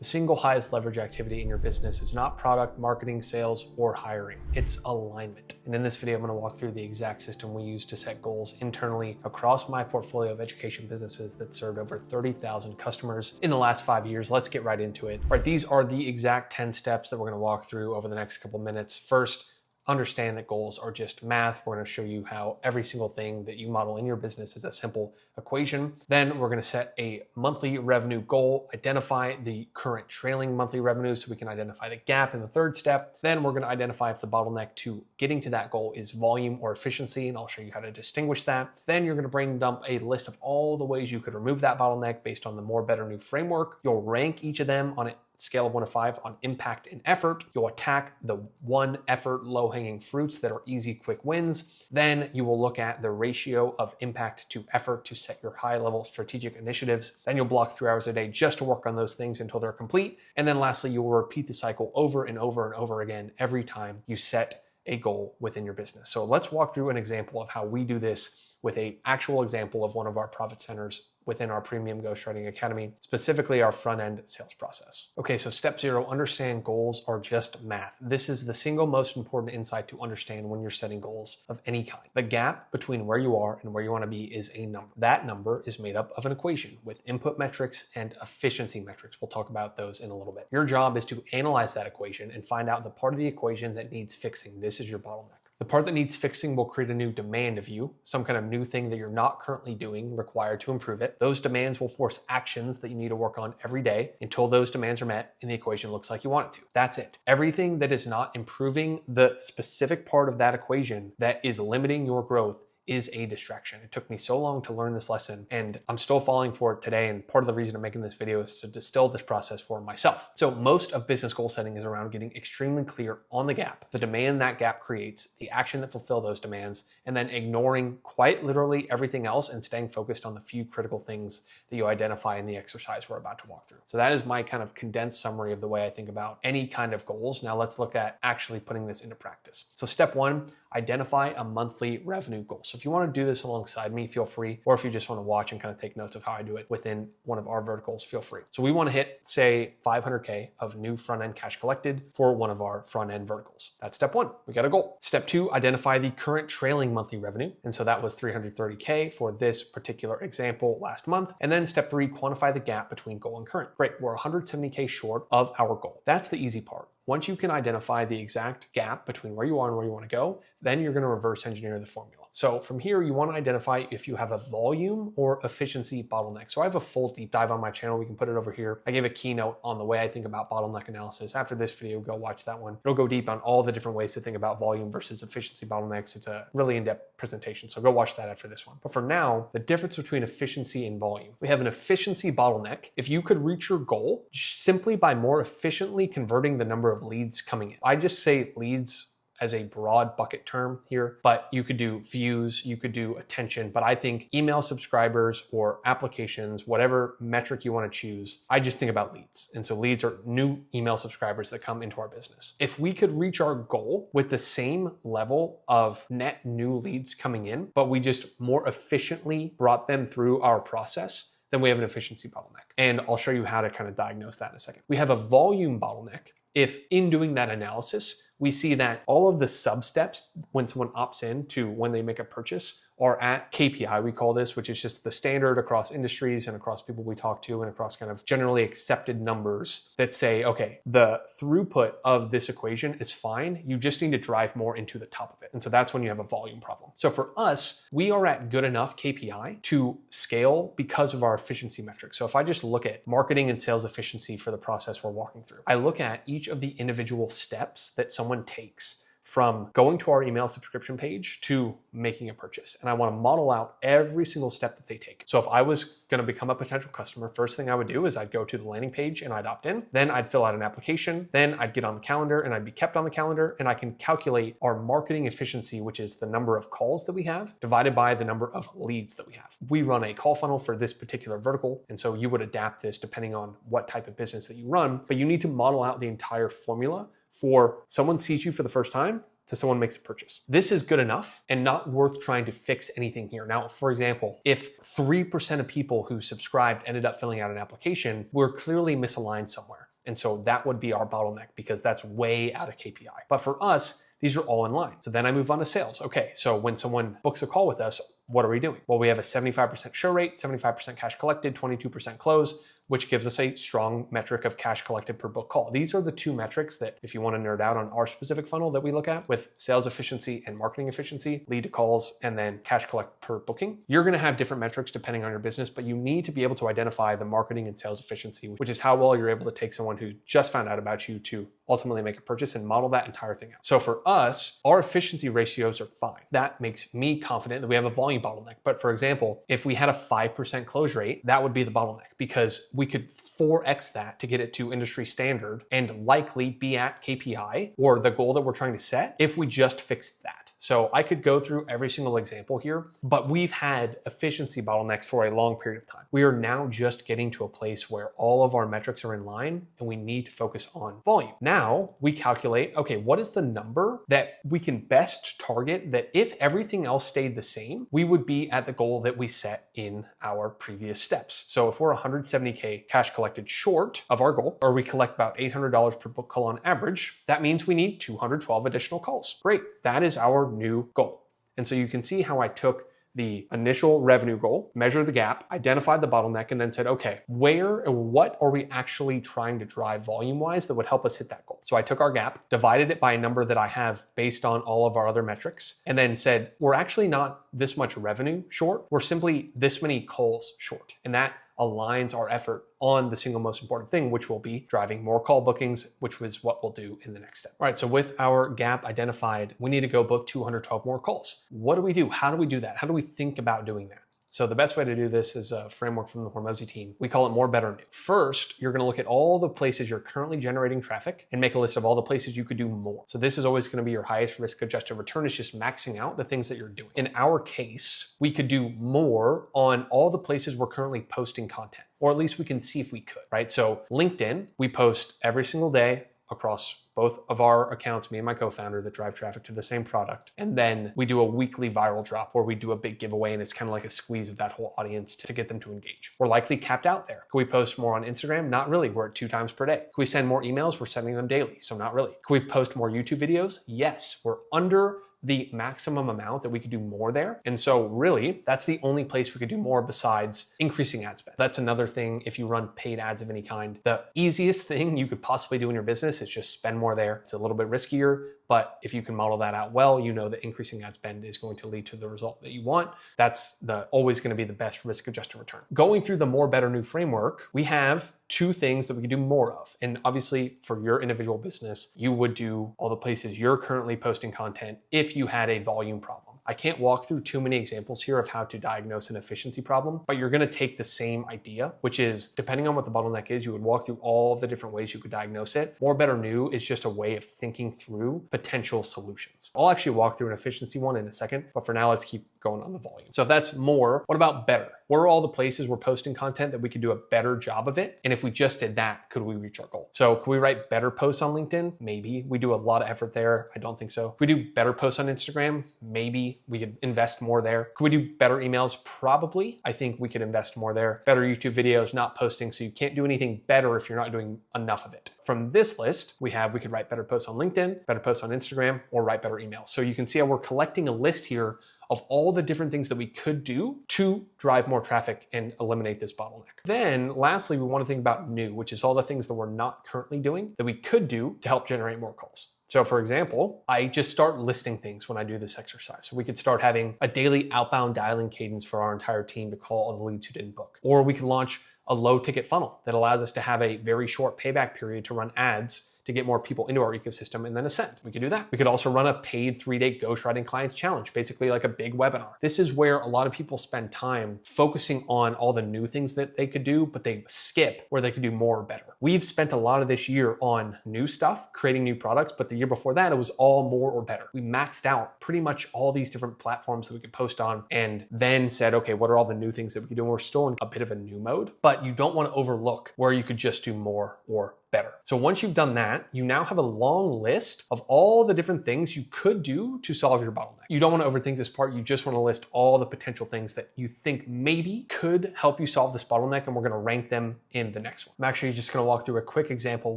The single highest leverage activity in your business is not product, marketing, sales, or hiring. It's alignment. And in this video, I'm going to walk through the exact system we use to set goals internally across my portfolio of education businesses that served over 30,000 customers in the last 5 years. Let's get right into it. All right, these are the exact 10 steps that we're going to walk through over the next couple minutes. First, understand that goals are just math. We're going to show you how every single thing that you model in your business is a simple equation. Then we're going to set a monthly revenue goal, identify the current trailing monthly revenue so we can identify the gap in the third step. Then we're going to identify if the bottleneck to getting to that goal is volume or efficiency, and I'll show you how to distinguish that. Then you're going to brain dump a list of all the ways you could remove that bottleneck based on the more, better, new framework. You'll rank each of them on a scale of 1 to 5 on impact and effort. You'll attack the 1 effort low-hanging fruits that are easy, quick wins. Then you will look at the ratio of impact to effort to set your high-level strategic initiatives. Then you'll block 3 hours a day just to work on those things until they're complete. And then lastly, you will repeat the cycle over and over and over again every time you set a goal within your business. So let's walk through an example of how we do this with an actual example of one of our profit centers within our premium ghostwriting academy, specifically our front-end sales process. Okay, so step 0, understand goals are just math. This is the single most important insight to understand when you're setting goals of any kind. The gap between where you are and where you want to be is a number. That number is made up of an equation with input metrics and efficiency metrics. We'll talk about those in a little bit. Your job is to analyze that equation and find out the part of the equation that needs fixing. This is your bottleneck. The part that needs fixing will create a new demand of you, some kind of new thing that you're not currently doing required to improve it. Those demands will force actions that you need to work on every day until those demands are met and the equation looks like you want it to. That's it. Everything that is not improving the specific part of that equation that is limiting your growth is a distraction. It took me so long to learn this lesson and I'm still falling for it today. And part of the reason I'm making this video is to distill this process for myself. So most of business goal setting is around getting extremely clear on the gap, the demand that gap creates, the action that fulfill those demands, and then ignoring quite literally everything else and staying focused on the few critical things that you identify in the exercise we're about to walk through. So that is my kind of condensed summary of the way I think about any kind of goals. Now let's look at actually putting this into practice. So step 1, identify a monthly revenue goal. So if you want to do this alongside me, feel free, or if you just want to watch and kind of take notes of how I do it within one of our verticals, feel free. So we want to hit, say, 500K of new front-end cash collected for one of our front-end verticals. That's step 1. We got a goal. Step 2, identify the current trailing monthly revenue. And so that was 330K for this particular example last month. And then step 3, quantify the gap between goal and current. Great, we're 170K short of our goal. That's the easy part. Once you can identify the exact gap between where you are and where you want to go, then you're going to reverse engineer the formula. So from here, you want to identify if you have a volume or efficiency bottleneck. So I have a full deep dive on my channel. We can put it over here. I gave a keynote on the way I think about bottleneck analysis. After this video, go watch that one. It'll go deep on all the different ways to think about volume versus efficiency bottlenecks. It's a really in-depth presentation. So go watch that after this one. But for now, the difference between efficiency and volume. We have an efficiency bottleneck. If you could reach your goal simply by more efficiently converting the number of leads coming in. I just say leads as a broad bucket term here, but you could do views, you could do attention, but I think email subscribers or applications, whatever metric you want to choose, I just think about leads. And so leads are new email subscribers that come into our business. If we could reach our goal with the same level of net new leads coming in, but we just more efficiently brought them through our process, then we have an efficiency bottleneck. And I'll show you how to kind of diagnose that in a second. We have a volume bottleneck if in doing that analysis, we see that all of the sub-steps when someone opts in to when they make a purchase are at KPI, we call this, which is just the standard across industries and across people we talk to and across kind of generally accepted numbers that say, okay, the throughput of this equation is fine. You just need to drive more into the top of it. And so that's when you have a volume problem. So for us, we are at good enough KPI to scale because of our efficiency metrics. So if I just look at marketing and sales efficiency for the process we're walking through, I look at each of the individual steps that someone takes from going to our email subscription page to making a purchase. And I want to model out every single step that they take. So if I was going to become a potential customer, first thing I would do is I'd go to the landing page and I'd opt in. Then I'd fill out an application. Then I'd get on the calendar and I'd be kept on the calendar. And I can calculate our marketing efficiency, which is the number of calls that we have divided by the number of leads that we have. We run a call funnel for this particular vertical. And so you would adapt this depending on what type of business that you run, but you need to model out the entire formula for someone sees you for the first time to someone makes a purchase. This is good enough and not worth trying to fix anything here. Now, for example, if 3% of people who subscribed ended up filling out an application, we're clearly misaligned somewhere. And so that would be our bottleneck because that's way out of KPI. But for us, these are all in line. So then I move on to sales. Okay, so when someone books a call with us, what are we doing? Well, we have a 75% show rate, 75% cash collected, 22% close, which gives us a strong metric of cash collected per book call. These are the two metrics that, if you want to nerd out on our specific funnel that we look at with sales efficiency and marketing efficiency, lead to calls, and then cash collect per booking. You're going to have different metrics depending on your business, but you need to be able to identify the marketing and sales efficiency, which is how well you're able to take someone who just found out about you to ultimately make a purchase and model that entire thing out. So for us, our efficiency ratios are fine. That makes me confident that we have a volume bottleneck. But for example, if we had a 5% close rate, that would be the bottleneck because we could 4x that to get it to industry standard and likely be at KPI or the goal that we're trying to set if we just fixed that. So I could go through every single example here, but we've had efficiency bottlenecks for a long period of time. We are now just getting to a place where all of our metrics are in line and we need to focus on volume. Now we calculate, okay, what is the number that we can best target that if everything else stayed the same, we would be at the goal that we set in our previous steps. So if we're 170K cash collected short of our goal, or we collect about $800 per book call on average, that means we need 212 additional calls. Great, that is our new goal. And so you can see how I took the initial revenue goal, measured the gap, identified the bottleneck, and then said, okay, where and what are we actually trying to drive volume-wise that would help us hit that goal? So I took our gap, divided it by a number that I have based on all of our other metrics, and then said, we're actually not this much revenue short, we're simply this many calls short. And that aligns our effort on the single most important thing, which will be driving more call bookings, which was what we'll do in the next step. All right, so with our gap identified, we need to go book 212 more calls. What do we do? How do we do that? How do we think about doing that? So the best way to do this is a framework from the Hormozi team. We call it more, better, new. First, you're gonna look at all the places you're currently generating traffic and make a list of all the places you could do more. So this is always gonna be your highest risk-adjusted return. It's just maxing out the things that you're doing. In our case, we could do more on all the places we're currently posting content, or at least we can see if we could, right? So LinkedIn, we post every single day across both of our accounts, me and my co-founder, that drive traffic to the same product. And then we do a weekly viral drop where we do a big giveaway and it's kind of like a squeeze of that whole audience to get them to engage. We're likely capped out there. Can we post more on Instagram? Not really. We're at 2 times per day. Can we send more emails? We're sending them daily. So not really. Can we post more YouTube videos? Yes. We're under the maximum amount that we could do more there. And so really, that's the only place we could do more besides increasing ad spend. That's another thing if you run paid ads of any kind. The easiest thing you could possibly do in your business is just spend more there. It's a little bit riskier, but if you can model that out well, you know that increasing ad spend is going to lead to the result that you want. That's always going to be the best risk-adjusted return. Going through the more, better, new framework, we have 2 things that we can do more of. And obviously for your individual business, you would do all the places you're currently posting content if you had a volume problem. I can't walk through too many examples here of how to diagnose an efficiency problem, but you're gonna take the same idea, which is depending on what the bottleneck is, you would walk through all of the different ways you could diagnose it. More, better, new is just a way of thinking through potential solutions. I'll actually walk through an efficiency one in a second, but for now, let's keep going on the volume. So if that's more, what about better? Where are all the places we're posting content that we could do a better job of it? And if we just did that, could we reach our goal? So could we write better posts on LinkedIn? Maybe. We do a lot of effort there. I don't think so. Could we do better posts on Instagram? Maybe. We could invest more there. Could we do better emails? Probably. I think we could invest more there. Better YouTube videos, not posting. So you can't do anything better if you're not doing enough of it. From this list, we could write better posts on LinkedIn, better posts on Instagram, or write better emails. So you can see how we're collecting a list here of all the different things that we could do to drive more traffic and eliminate this bottleneck. Then lastly, we want to think about new, which is all the things that we're not currently doing that we could do to help generate more calls. So for example, I just start listing things when I do this exercise. So we could start having a daily outbound dialing cadence for our entire team to call all the leads who didn't book. Or we could launch a low ticket funnel that allows us to have a very short payback period to run ads to get more people into our ecosystem and then ascend. We could do that. We could also run a paid 3-day ghostwriting clients challenge, basically like a big webinar. This is where a lot of people spend time focusing on all the new things that they could do, but they skip where they could do more or better. We've spent a lot of this year on new stuff, creating new products, but the year before that, it was all more or better. We maxed out pretty much all these different platforms that we could post on and then said, okay, what are all the new things that we could do? And we're still in a bit of a new mode, but you don't want to overlook where you could just do more or better. So once you've done that, you now have a long list of all the different things you could do to solve your bottleneck. You don't want to overthink this part. You just want to list all the potential things that you think maybe could help you solve this bottleneck, and we're going to rank them in the next one. I'm actually just going to walk through a quick example.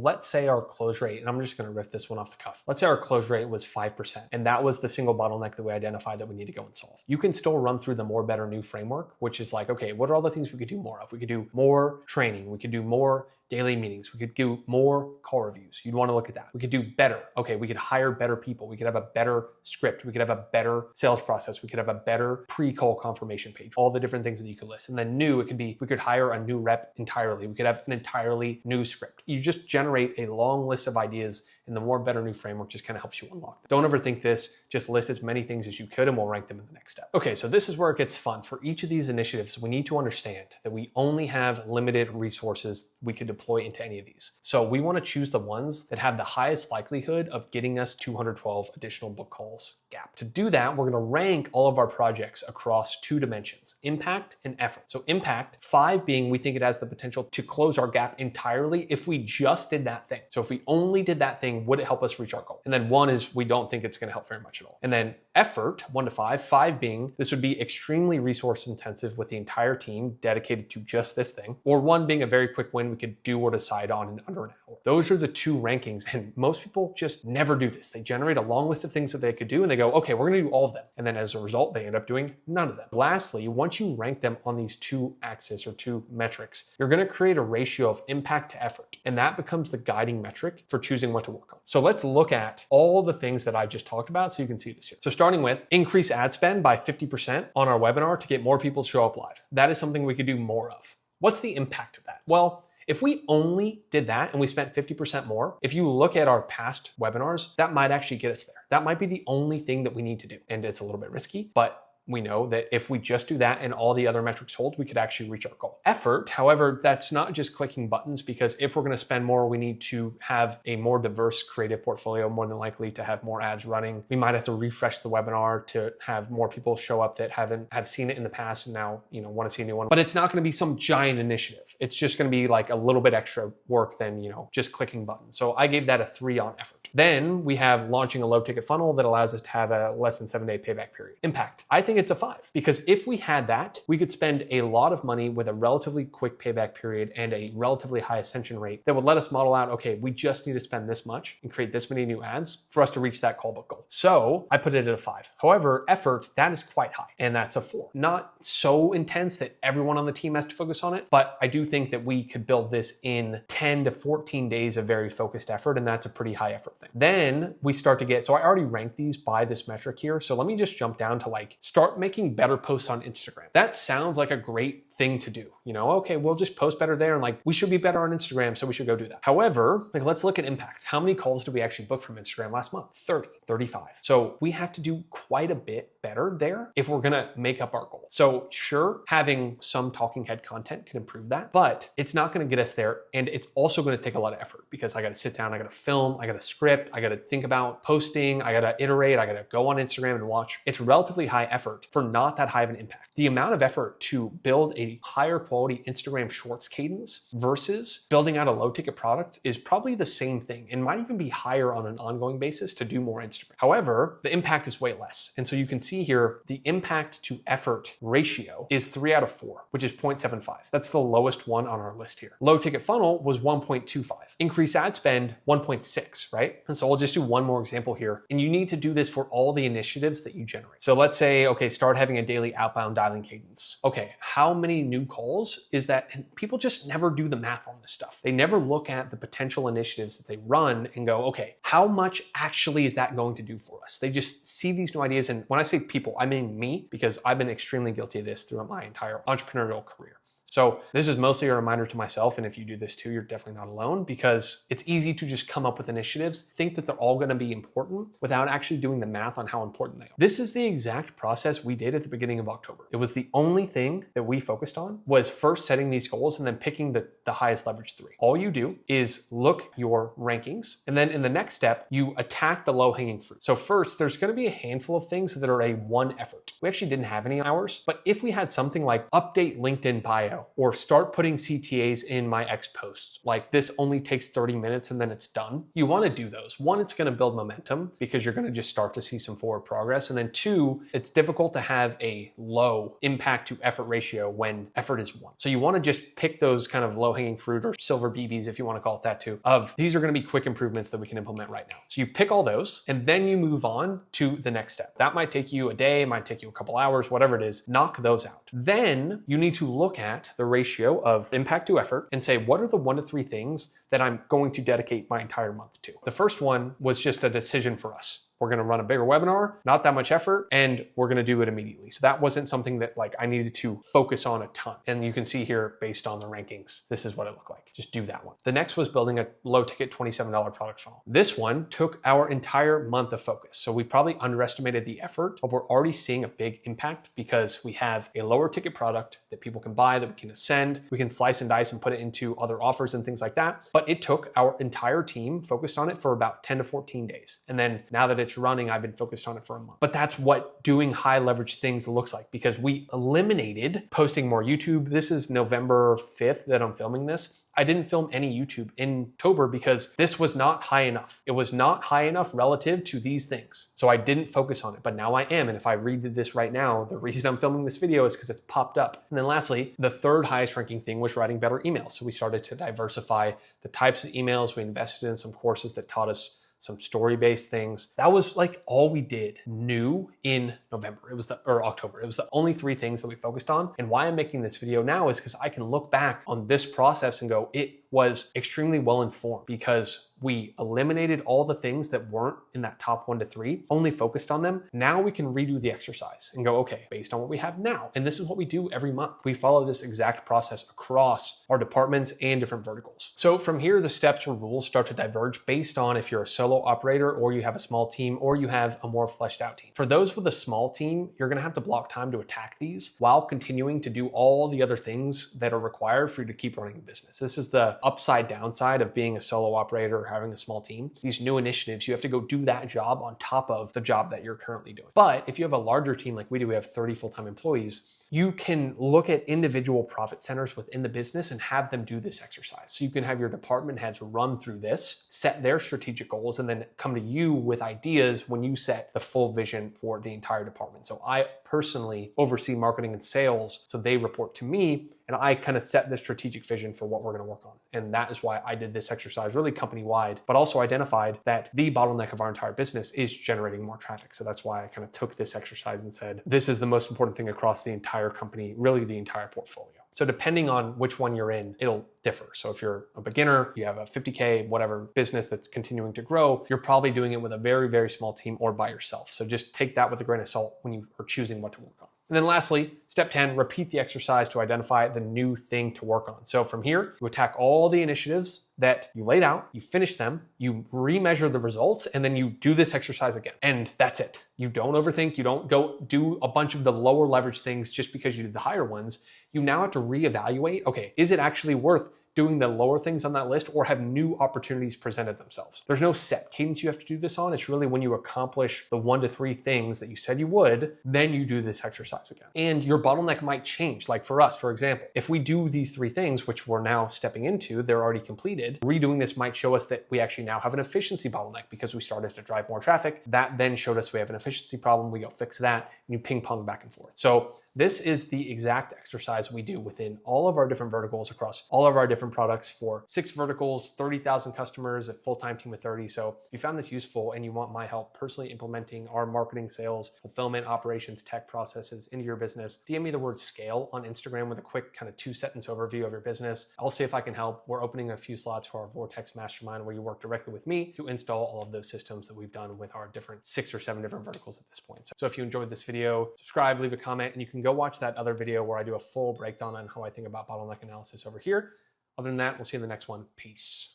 Let's say our close rate, and I'm just going to riff this one off the cuff. Let's say our close rate was 5%, and that was the single bottleneck that we identified that we need to go and solve. You can still run through the more, better, new framework, which is like, okay, what are all the things we could do more of? We could do more training. We could do more daily meetings. We could do more call reviews. You'd want to look at that. We could do better. Okay, we could hire better people. We could have a better script. We could have a better sales process. We could have a better pre-call confirmation page. All the different things that you could list. And then new, it could be, we could hire a new rep entirely. We could have an entirely new script. You just generate a long list of ideas, and the more, better, new framework just kind of helps you unlock them. Don't overthink this. Just list as many things as you could, and we'll rank them in the next step. Okay, so this is where it gets fun. For each of these initiatives, we need to understand that we only have limited resources we could deploy into any of these. So we want to choose the ones that have the highest likelihood of getting us 212 additional book calls gap. To do that, we're going to rank all of our projects across 2 dimensions, impact and effort. So impact, 5 being we think it has the potential to close our gap entirely if we just did that thing. So if we only did that thing, would it help us reach our goal? And then 1 is we don't think it's going to help very much at all. And then effort, 1 to 5, 5 being this would be extremely resource intensive with the entire team dedicated to just this thing, or 1 being a very quick win we could do or decide on in under an hour. Those are the 2 rankings, and most people just never do this. They generate a long list of things that they could do, and they go, okay, we're going to do all of them. And then as a result, they end up doing none of them. Lastly, once you rank them on these 2 axes or 2 metrics, you're going to create a ratio of impact to effort, and that becomes the guiding metric for choosing what to work on. So let's look at all the things that I just talked about so you can see this here. So starting with increase ad spend by 50% on our webinar to get more people to show up live. That is something we could do more of. What's the impact of that? Well, if we only did that and we spent 50% more, if you look at our past webinars, that might actually get us there. That might be the only thing that we need to do. And it's a little bit risky, but we know that if we just do that and all the other metrics hold, we could actually reach our goal. Effort, however, that's not just clicking buttons, because if we're going to spend more, we need to have a more diverse creative portfolio, more than likely to have more ads running. We might have to refresh the webinar to have more people show up that have seen it in the past and now, want to see a new one. But it's not going to be some giant initiative. It's just going to be like a little bit extra work than, just clicking buttons. So I gave that a 3 on effort. Then we have launching a low ticket funnel that allows us to have a less than 7-day payback period. Impact, I think it's a 5, because if we had that, we could spend a lot of money with a relatively quick payback period and a relatively high ascension rate that would let us model out, okay, we just need to spend this much and create this many new ads for us to reach that call book goal. So I put it at a 5. However, effort, that is quite high, and that's a 4. Not so intense that everyone on the team has to focus on it, but I do think that we could build this in 10 to 14 days of very focused effort, and that's a pretty high effort thing. Then we start to get, so I already ranked these by this metric here, so let me just jump down to start making better posts on Instagram. That sounds like a great thing to do. Okay, we'll just post better there, and we should be better on Instagram, so we should go do that. However, let's look at impact. How many calls did we actually book from Instagram last month? 30, 35. So we have to do quite a bit better there if we're gonna make up our goal. So sure, having some talking head content can improve that, but it's not gonna get us there, and it's also gonna take a lot of effort, because I gotta sit down, I gotta film, I gotta script, I gotta think about posting, I gotta iterate, I gotta go on Instagram and watch. It's relatively high effort for not that high of an impact. The amount of effort to build a higher quality Instagram Shorts cadence versus building out a low ticket product is probably the same thing, and might even be higher on an ongoing basis to do more Instagram. However, the impact is way less. And so you can see here, the impact to effort ratio is 3 out of 4, which is 0.75. That's the lowest one on our list here. Low ticket funnel was 1.25. Increase ad spend, 1.6, right? And so I'll just do one more example here. And you need to do this for all the initiatives that you generate. So let's say, okay, start having a daily outbound dialing cadence. Okay, how many new calls is that? And people just never do the math on this stuff. They never look at the potential initiatives that they run and go, okay, how much actually is that going to do for us? They just see these new ideas. And when I say people, I mean me, because I've been extremely guilty of this throughout my entire entrepreneurial career. So this is mostly a reminder to myself, and if you do this too, you're definitely not alone, because it's easy to just come up with initiatives, think that they're all going to be important without actually doing the math on how important they are. This is the exact process we did at the beginning of October. It was the only thing that we focused on, was first setting these goals and then picking the highest leverage 3. All you do is look your rankings, and then in the next step, you attack the low-hanging fruit. So first, there's going to be a handful of things that are a 1 effort. We actually didn't have any hours, but if we had something like update LinkedIn bio video, or start putting CTAs in my X posts. Like this only takes 30 minutes and then it's done. You want to do those. One, it's going to build momentum because you're going to just start to see some forward progress. And then two, it's difficult to have a low impact to effort ratio when effort is one. So you want to just pick those kind of low hanging fruit or silver BBs, if you want to call it that too, of these are going to be quick improvements that we can implement right now. So you pick all those and then you move on to the next step. That might take you a day, might take you a couple hours, whatever it is, knock those out. Then you need to look at the ratio of impact to effort and say, what are the 1 to 3 things that I'm going to dedicate my entire month to? The first one was just a decision for us. We're going to run a bigger webinar, not that much effort, and we're going to do it immediately. So that wasn't something that like I needed to focus on a ton. And you can see here, based on the rankings, this is what it looked like. Just do that one. The next was building a low ticket $27 product funnel. This one took our entire month of focus. So we probably underestimated the effort, but we're already seeing a big impact because we have a lower ticket product that people can buy, that we can ascend, we can slice and dice and put it into other offers and things like that. But it took our entire team focused on it for about 10 to 14 days. And then now that it's running, I've been focused on it for a month. But that's what doing high leverage things looks like, because we eliminated posting more YouTube. This is November 5th that I'm filming this. I didn't film any YouTube in October because this was not high enough. It was not high enough relative to these things. So I didn't focus on it, but now I am. And if I redid this right now, the reason I'm filming this video is because it's popped up. And then lastly, the third highest ranking thing was writing better emails. So we started to diversify the types of emails. We invested in some courses that taught us some story-based things. That was like all we did new in November. Or October. It was the only 3 things that we focused on. And why I'm making this video now is because I can look back on this process and go, it was extremely well informed because we eliminated all the things that weren't in that top 1 to 3, only focused on them. Now we can redo the exercise and go, okay, based on what we have now. And this is what we do every month. We follow this exact process across our departments and different verticals. So from here, the steps or rules start to diverge based on if you're a solo operator or you have a small team or you have a more fleshed out team. For those with a small team, you're gonna have to block time to attack these while continuing to do all the other things that are required for you to keep running a business. This is the upside downside of being a solo operator or having a small team. These new initiatives, you have to go do that job on top of the job that you're currently doing. But if you have a larger team like we do, we have 30 full-time employees, you can look at individual profit centers within the business and have them do this exercise. So you can have your department heads run through this, set their strategic goals, and then come to you with ideas when you set the full vision for the entire department. So I personally oversee marketing and sales, so they report to me, and I kind of set the strategic vision for what we're going to work on. And that is why I did this exercise really company-wide, but also identified that the bottleneck of our entire business is generating more traffic. So that's why I kind of took this exercise and said, this is the most important thing across the entire company, really the entire portfolio. So depending on which one you're in, it'll differ. So if you're a beginner, you have a 50K, whatever business that's continuing to grow, you're probably doing it with a very, very small team or by yourself. So just take that with a grain of salt when you are choosing what to work on. And then lastly, step 10, repeat the exercise to identify the new thing to work on. So from here, you attack all the initiatives that you laid out, you finish them, you remeasure the results, and then you do this exercise again. And that's it. You don't overthink. You don't go do a bunch of the lower leverage things just because you did the higher ones. You now have to reevaluate, okay, is it actually worth doing the lower things on that list, or have new opportunities presented themselves? There's no set cadence you have to do this on. It's really when you accomplish the 1 to 3 things that you said you would, then you do this exercise again. And your bottleneck might change. Like for us, for example, if we do these 3 things, which we're now stepping into, they're already completed, redoing this might show us that we actually now have an efficiency bottleneck because we started to drive more traffic. That then showed us we have an efficiency problem. We go fix that, and you ping pong back and forth. So this is the exact exercise we do within all of our different verticals across all of our different products for 6 verticals, 30,000 customers, a full-time team of 30. So if you found this useful and you want my help personally implementing our marketing, sales, fulfillment, operations, tech processes into your business, DM me the word scale on Instagram with a quick kind of 2-sentence overview of your business. I'll see if I can help. We're opening a few slots for our Vortex Mastermind where you work directly with me to install all of those systems that we've done with our different 6 or 7 different verticals at this point. So if you enjoyed this video, subscribe, leave a comment, and you can go watch that other video where I do a full breakdown on how I think about bottleneck analysis over here. Other than that, we'll see you in the next one. Peace.